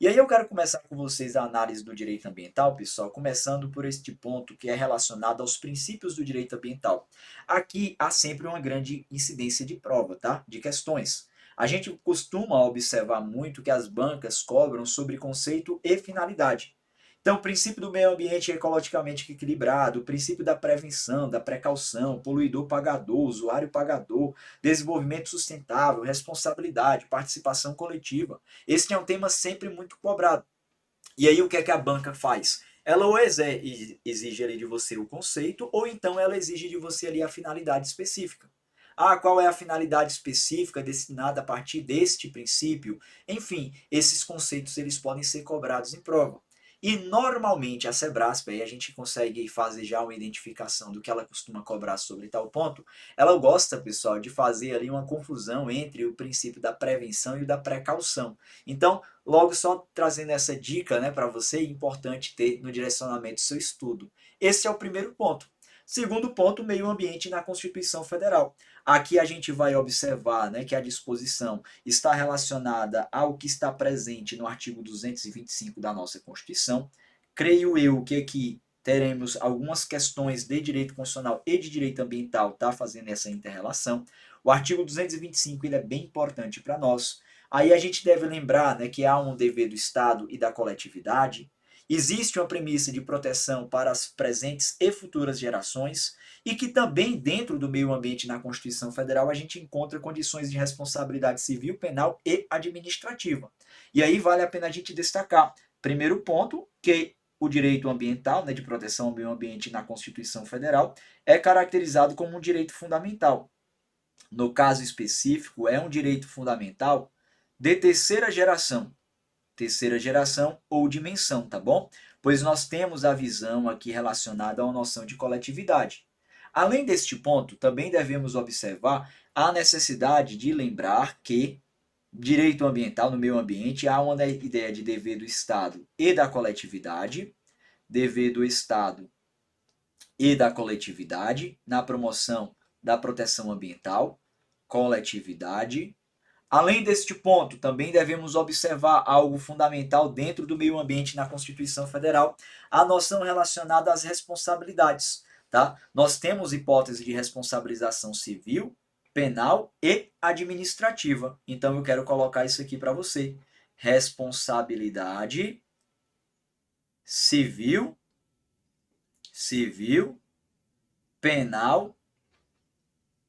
E aí eu quero começar com vocês a análise do direito ambiental, pessoal, começando por este ponto que é relacionado aos princípios do direito ambiental. Aqui há sempre uma grande incidência de prova, tá? De questões. A gente costuma observar muito que as bancas cobram sobre conceito e finalidade. Então, o princípio do meio ambiente ecologicamente equilibrado, o princípio da prevenção, da precaução, poluidor-pagador, usuário-pagador, desenvolvimento sustentável, responsabilidade, participação coletiva. Esse é um tema sempre muito cobrado. E aí o que é que a banca faz? Ela ou exige ali de você o conceito, ou então ela exige de você ali a finalidade específica. Ah, qual é a finalidade específica destinada a partir deste princípio? Enfim, esses conceitos eles podem ser cobrados em prova. E normalmente a Sebrasp, aí a gente consegue fazer já uma identificação do que ela costuma cobrar sobre tal ponto, ela gosta, pessoal, de fazer ali uma confusão entre o princípio da prevenção e o da precaução. Então, logo só trazendo essa dica, né, para você, é importante ter no direcionamento do seu estudo. Esse é o primeiro ponto. Segundo ponto, meio ambiente na Constituição Federal. Aqui a gente vai observar, né, que a disposição está relacionada ao que está presente no artigo 225 da nossa Constituição. Creio eu que aqui teremos algumas questões de direito constitucional e de direito ambiental, tá, fazendo essa inter-relação. O artigo 225 ele é bem importante para nós. Aí a gente deve lembrar, né, que há um dever do Estado e da coletividade. Existe uma premissa de proteção para as presentes e futuras gerações e que também dentro do meio ambiente na Constituição Federal a gente encontra condições de responsabilidade civil, penal e administrativa. E aí vale a pena a gente destacar, primeiro ponto, que o direito ambiental, né, de proteção ao meio ambiente na Constituição Federal, é caracterizado como um direito fundamental. No caso específico, é um direito fundamental de terceira geração ou dimensão, tá bom? Pois nós temos a visão aqui relacionada à noção de coletividade. Além deste ponto, também devemos observar a necessidade de lembrar que direito ambiental no meio ambiente há uma ideia de dever do Estado e da coletividade, dever do Estado e da coletividade na promoção da proteção ambiental, coletividade. Além deste ponto, também devemos observar algo fundamental dentro do meio ambiente na Constituição Federal, a noção relacionada às responsabilidades. Tá? Nós temos hipótese de responsabilização civil, penal e administrativa. Então eu quero colocar isso aqui para você. Responsabilidade civil, civil, penal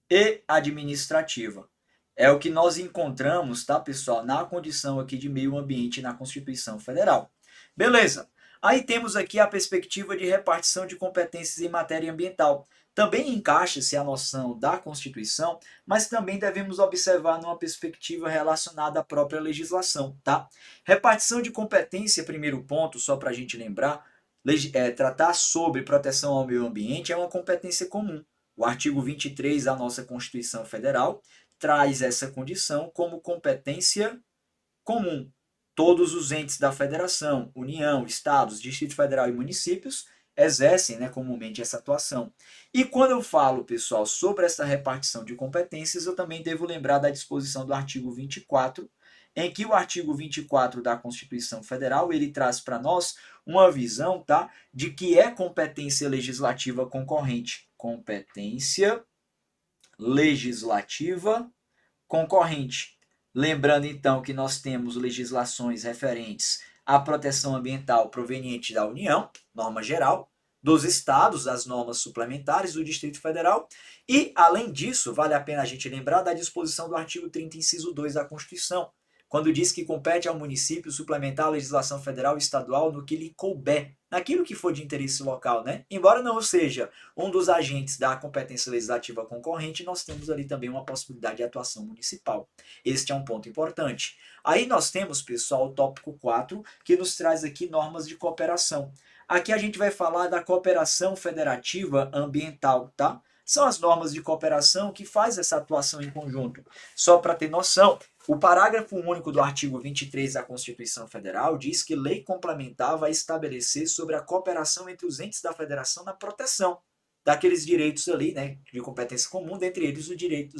e administrativa. É o que nós encontramos, tá, pessoal, na condição aqui de meio ambiente na Constituição Federal. Beleza. Aí temos aqui a perspectiva de repartição de competências em matéria ambiental. Também encaixa-se a noção da Constituição, mas também devemos observar numa perspectiva relacionada à própria legislação, tá? Repartição de competência, primeiro ponto, só para a gente lembrar, tratar sobre proteção ao meio ambiente é uma competência comum. O artigo 23 da nossa Constituição Federal traz essa condição como competência comum. Todos os entes da federação, União, Estados, Distrito Federal e municípios exercem, né, comumente essa atuação. E quando eu falo, pessoal, sobre essa repartição de competências, eu também devo lembrar da disposição do artigo 24, em que o artigo 24 da Constituição Federal ele traz para nós uma visão, tá, de que é competência legislativa concorrente. Competência legislativa concorrente. Lembrando então que nós temos legislações referentes à proteção ambiental proveniente da União, norma geral, dos estados, as normas suplementares do Distrito Federal, e, além disso, vale a pena a gente lembrar da disposição do artigo 30, inciso 2 da Constituição, quando diz que compete ao município suplementar a legislação federal e estadual no que lhe couber, naquilo que for de interesse local, né? Embora não seja um dos agentes da competência legislativa concorrente, nós temos ali também uma possibilidade de atuação municipal. Este é um ponto importante. Aí nós temos, pessoal, o tópico 4, que nos traz aqui normas de cooperação. Aqui a gente vai falar da cooperação federativa ambiental, tá? São as normas de cooperação que faz essa atuação em conjunto. Só para ter noção, o parágrafo único do artigo 23 da Constituição Federal diz que lei complementar vai estabelecer sobre a cooperação entre os entes da federação na proteção daqueles direitos ali, né, de competência comum, dentre eles os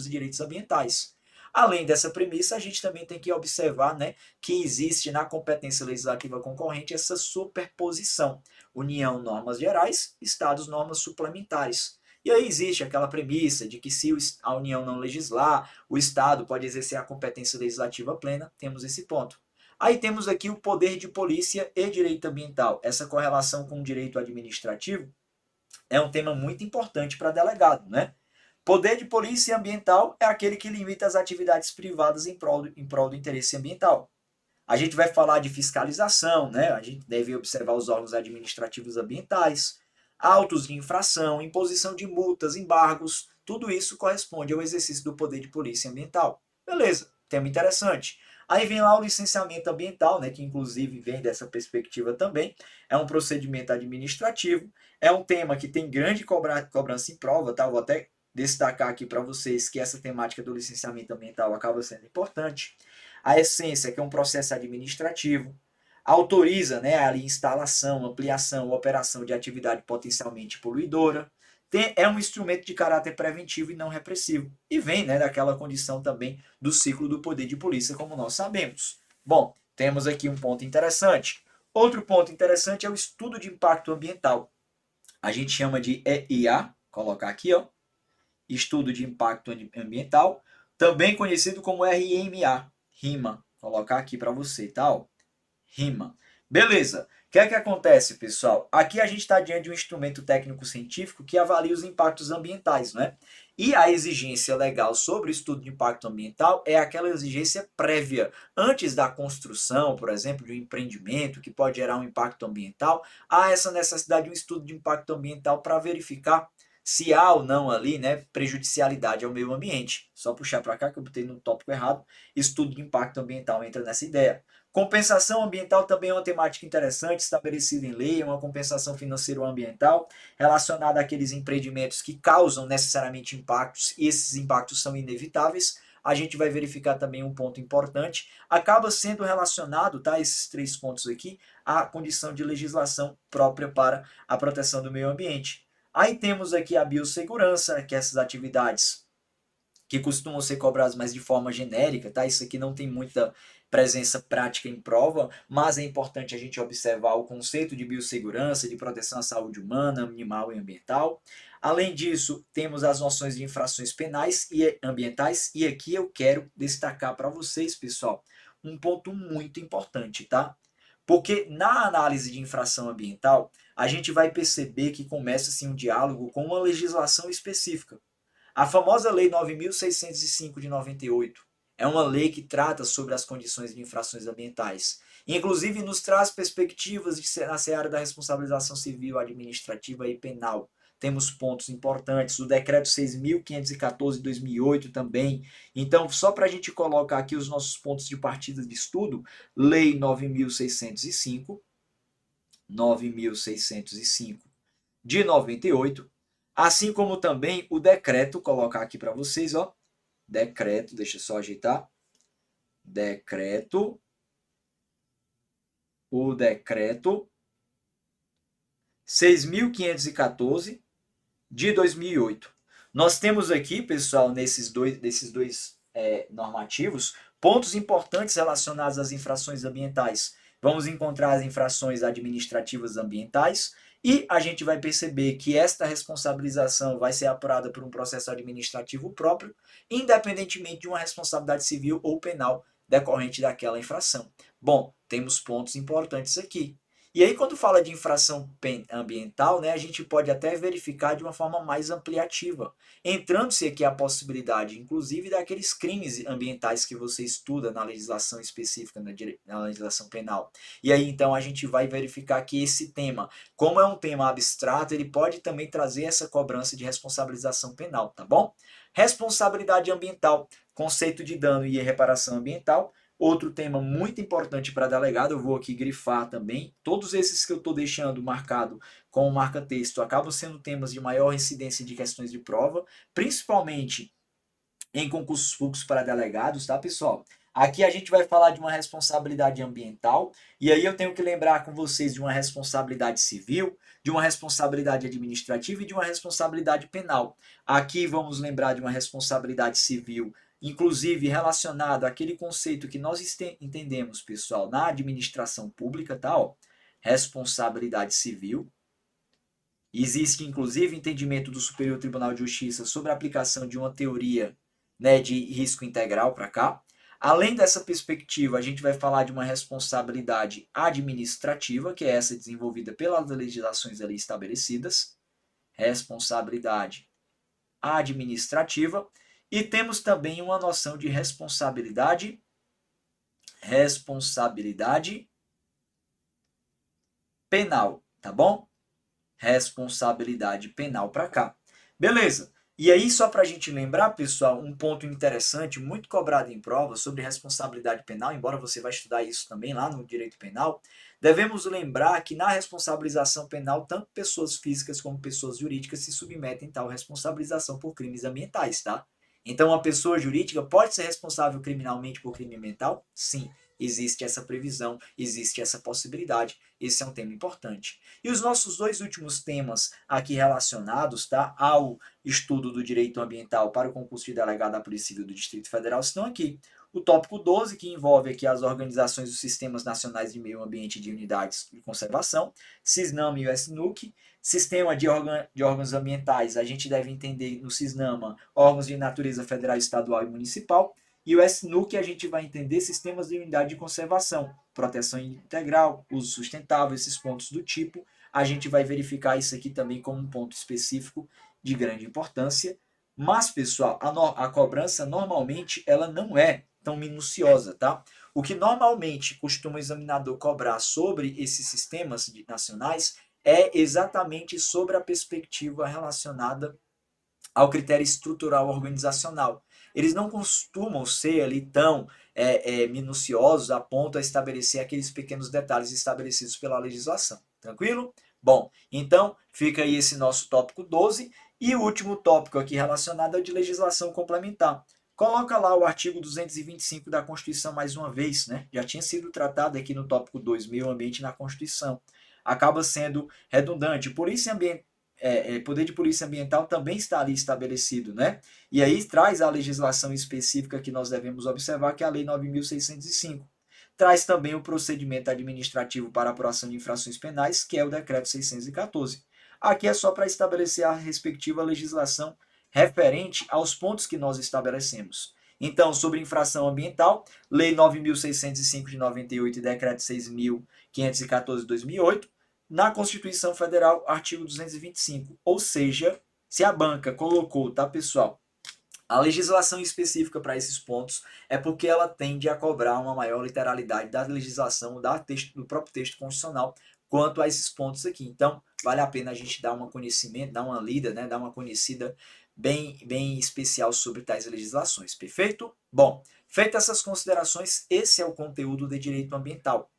direitos ambientais. Além dessa premissa, a gente também tem que observar, né, que existe na competência legislativa concorrente essa superposição. União, normas gerais, Estados, normas suplementares. E aí existe aquela premissa de que se a União não legislar, o Estado pode exercer a competência legislativa plena, temos esse ponto. Aí temos aqui o poder de polícia e direito ambiental. Essa correlação com o direito administrativo é um tema muito importante para delegado, né? Poder de polícia ambiental é aquele que limita as atividades privadas em prol do interesse ambiental. A gente vai falar de fiscalização, né? A gente deve observar os órgãos administrativos ambientais, autos de infração, imposição de multas, embargos, tudo isso corresponde ao exercício do poder de polícia ambiental. Beleza, tema interessante. Aí vem lá o licenciamento ambiental, né, que inclusive vem dessa perspectiva também. É um procedimento administrativo, é um tema que tem grande cobrança em prova, tá? Vou até destacar aqui para vocês que essa temática do licenciamento ambiental acaba sendo importante. A essência, que é um processo administrativo, autoriza, né, a instalação, ampliação ou operação de atividade potencialmente poluidora, é um instrumento de caráter preventivo e não repressivo. E vem, né, daquela condição também do ciclo do poder de polícia, como nós sabemos. Bom, temos aqui um ponto interessante. Outro ponto interessante é o estudo de impacto ambiental. A gente chama de EIA, colocar aqui, ó, estudo de impacto ambiental, também conhecido como RMA, RIMA, colocar aqui para você, tá? Ó. RIMA. Beleza. O que é que acontece, pessoal? Aqui a gente está diante de um instrumento técnico-científico que avalia os impactos ambientais, né? E a exigência legal sobre o estudo de impacto ambiental é aquela exigência prévia. Antes da construção, por exemplo, de um empreendimento que pode gerar um impacto ambiental, há essa necessidade de um estudo de impacto ambiental para verificar se há ou não ali, né, prejudicialidade ao meio ambiente. Só puxar para cá que eu botei no tópico errado. Estudo de impacto ambiental entra nessa ideia. Compensação ambiental também é uma temática interessante, estabelecida em lei, é uma compensação financeira ambiental relacionada àqueles empreendimentos que causam necessariamente impactos e esses impactos são inevitáveis. A gente vai verificar também um ponto importante, acaba sendo relacionado, tá, esses três pontos aqui, à condição de legislação própria para a proteção do meio ambiente. Aí temos aqui a biossegurança, que é essas atividades que costumam ser cobradas mais de forma genérica, tá? Isso aqui não tem muita presença prática em prova, mas é importante a gente observar o conceito de biossegurança, de proteção à saúde humana, animal e ambiental. Além disso, temos as noções de infrações penais e ambientais, e aqui eu quero destacar para vocês, pessoal, um ponto muito importante, tá? Porque na análise de infração ambiental, a gente vai perceber que começa-se um diálogo com uma legislação específica. A famosa Lei 9.605 de 98 é uma lei que trata sobre as condições de infrações ambientais. Inclusive, nos traz perspectivas na seara da responsabilização civil, administrativa e penal. Temos pontos importantes, o Decreto 6.514 de 2008 também. Então, só para a gente colocar aqui os nossos pontos de partida de estudo, Lei 9.605 de 98, assim como também o decreto, colocar aqui para vocês, ó, decreto, deixa eu só ajeitar, o decreto 6.514 de 2008. Nós temos aqui, pessoal, desses dois normativos, pontos importantes relacionados às infrações ambientais. Vamos encontrar as infrações administrativas ambientais e a gente vai perceber que esta responsabilização vai ser apurada por um processo administrativo próprio, independentemente de uma responsabilidade civil ou penal decorrente daquela infração. Bom, temos pontos importantes aqui. E aí, quando fala de infração ambiental, né, a gente pode até verificar de uma forma mais ampliativa, entrando-se aqui a possibilidade, inclusive, daqueles crimes ambientais que você estuda na legislação específica, na legislação penal. E aí, então, a gente vai verificar que esse tema, como é um tema abstrato, ele pode também trazer essa cobrança de responsabilização penal, tá bom? Responsabilidade ambiental, conceito de dano e reparação ambiental. Outro tema muito importante para delegado, eu vou aqui grifar também. Todos esses que eu estou deixando marcado com marca-texto acabam sendo temas de maior incidência de questões de prova, principalmente em concursos públicos para delegados, tá, pessoal? Aqui a gente vai falar de uma responsabilidade ambiental, e aí eu tenho que lembrar com vocês de uma responsabilidade civil, de uma responsabilidade administrativa e de uma responsabilidade penal. Aqui vamos lembrar de uma responsabilidade civil inclusive relacionado àquele conceito que nós entendemos, pessoal, na administração pública, tá? Ó, responsabilidade civil. Existe, inclusive, entendimento do Superior Tribunal de Justiça sobre a aplicação de uma teoria, né, de risco integral para cá. Além dessa perspectiva, a gente vai falar de uma responsabilidade administrativa, que é essa desenvolvida pelas legislações ali estabelecidas. Responsabilidade administrativa. E temos também uma noção de responsabilidade penal, tá bom? Responsabilidade penal para cá. Beleza. E aí, só para a gente lembrar, pessoal, um ponto interessante, muito cobrado em prova sobre responsabilidade penal, embora você vai estudar isso também lá no direito penal, devemos lembrar que na responsabilização penal, tanto pessoas físicas como pessoas jurídicas se submetem a tal responsabilização por crimes ambientais, tá? Então, uma pessoa jurídica pode ser responsável criminalmente por crime ambiental? Sim, existe essa previsão, existe essa possibilidade. Esse é um tema importante. E os nossos dois últimos temas aqui relacionados, tá, ao estudo do direito ambiental para o concurso de delegado da Polícia Civil do Distrito Federal estão aqui. O tópico 12, que envolve aqui as organizações dos Sistemas Nacionais de Meio Ambiente e de Unidades de Conservação, SISNAMA e o SNUC. Sistema de órgãos ambientais, a gente deve entender no SISNAMA órgãos de natureza federal, estadual e municipal. E o SNUC a gente vai entender sistemas de unidade de conservação, proteção integral, uso sustentável, esses pontos do tipo. A gente vai verificar isso aqui também como um ponto específico de grande importância. Mas, pessoal, a cobrança normalmente ela não é tão minuciosa, tá? O que normalmente costuma o examinador cobrar sobre esses sistemas nacionais é exatamente sobre a perspectiva relacionada ao critério estrutural organizacional. Eles não costumam ser ali tão minuciosos a ponto a estabelecer aqueles pequenos detalhes estabelecidos pela legislação. Tranquilo? Bom, então fica aí esse nosso tópico 12 e o último tópico aqui relacionado é o de legislação complementar. Coloca lá o artigo 225 da Constituição mais uma vez, né? Já tinha sido tratado aqui no tópico 2, meio ambiente na Constituição. Acaba sendo redundante. Poder de polícia ambiental também está ali estabelecido, né? E aí traz a legislação específica que nós devemos observar, que é a Lei 9.605. Traz também o procedimento administrativo para apuração de infrações penais, que é o Decreto 614. Aqui é só para estabelecer a respectiva legislação referente aos pontos que nós estabelecemos. Então, sobre infração ambiental, Lei 9.605 de 98 e Decreto 6.514 de 2008, na Constituição Federal, artigo 225. Ou seja, se a banca colocou, tá, pessoal, a legislação específica para esses pontos é porque ela tende a cobrar uma maior literalidade da legislação, do próprio texto constitucional, quanto a esses pontos aqui. Então, vale a pena a gente dar um conhecimento, dar uma lida, né, dar uma conhecida bem especial sobre tais legislações. Perfeito? Bom, feitas essas considerações, esse é o conteúdo de direito ambiental.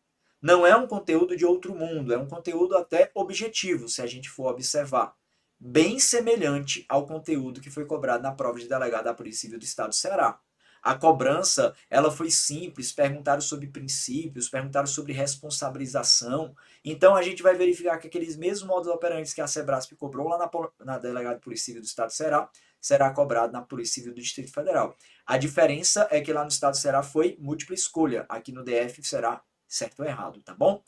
Não é um conteúdo de outro mundo, é um conteúdo até objetivo, se a gente for observar. Bem semelhante ao conteúdo que foi cobrado na prova de delegado da Polícia Civil do Estado do Ceará. A cobrança, ela foi simples, perguntaram sobre princípios, perguntaram sobre responsabilização. Então, a gente vai verificar que aqueles mesmos modos operantes que a Sebrasp cobrou lá na Delegada de Polícia Civil do Estado do Ceará, será cobrado na Polícia Civil do Distrito Federal. A diferença é que lá no Estado do Ceará foi múltipla escolha, aqui no DF será certo ou errado, tá bom?